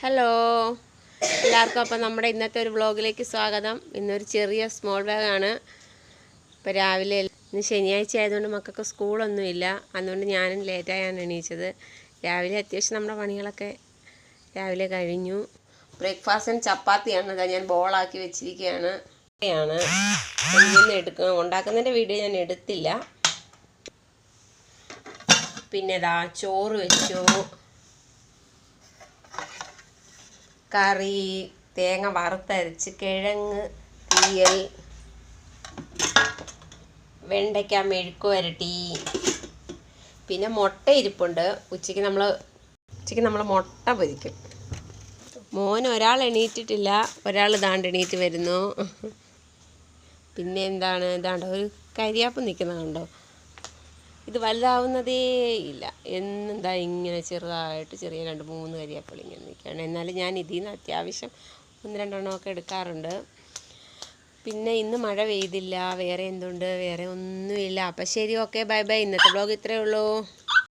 Hello എല്ലാവർക്കും. അപ്പം നമ്മുടെ ഇന്നത്തെ ഒരു വ്ളോഗിലേക്ക് സ്വാഗതം. ഇന്നൊരു ചെറിയ സ്മോൾ വ്ളോഗാണ്. ഇപ്പോൾ രാവിലെ ഇന്ന് ശനിയാഴ്ച ആയതുകൊണ്ട് മക്കൾക്ക് സ്കൂളൊന്നുമില്ല. അതുകൊണ്ട് ഞാനും ലേറ്റായാണ് എണീച്ചത്. രാവിലെ അത്യാവശ്യം നമ്മുടെ പണികളൊക്കെ രാവിലെ കഴിഞ്ഞു. ബ്രേക്ക്ഫാസ്റ്റിന് ചപ്പാത്തിയാണ്. ഇതാ ഞാൻ ബോളാക്കി വെച്ചിരിക്കുകയാണ്. ഉണ്ടാക്കുന്നതിൻ്റെ വീഡിയോ ഞാൻ എടുത്തില്ല. പിന്നെ ഇതാ ചോറ് വെച്ചു, കറി, തേങ്ങ വറുത്തരച്ച്, കിഴങ്ങ് തീയൽ, വെണ്ടയ്ക്ക മെഴുക്ക് വരട്ടി, പിന്നെ മുട്ട ഇരിപ്പുണ്ട്. ഉച്ചയ്ക്ക് നമ്മൾ മുട്ട പൊരിക്കും. മോൻ ഒരാൾ എണീറ്റിട്ടില്ല, ഒരാൾ ഇതാണ്ട് എണീറ്റ് വരുന്നു. പിന്നെ ഇതാണ്ട് ഒരു കരിയാപ്പ് നിൽക്കുന്നതുണ്ടോ? ഇത് വലുതാവുന്നതേ ഇല്ല. എന്താ ഇങ്ങനെ ചെറുതായിട്ട് ചെറിയ 2-3 കരിയാപ്പിൾ ഇങ്ങനെ നിൽക്കുകയാണ്. എന്നാലും ഞാൻ ഇതിൽ നിന്ന് അത്യാവശ്യം 1-2 എടുക്കാറുണ്ട്. പിന്നെ ഇന്ന് മഴ പെയ്തില്ല. വേറെ എന്തുണ്ട്? വേറെ ഒന്നുമില്ല. അപ്പം ശരി, ഓക്കെ, ബൈ ബൈ. ഇന്നത്തെ വ്ളോഗ് ഇത്രയേ ഉള്ളൂ.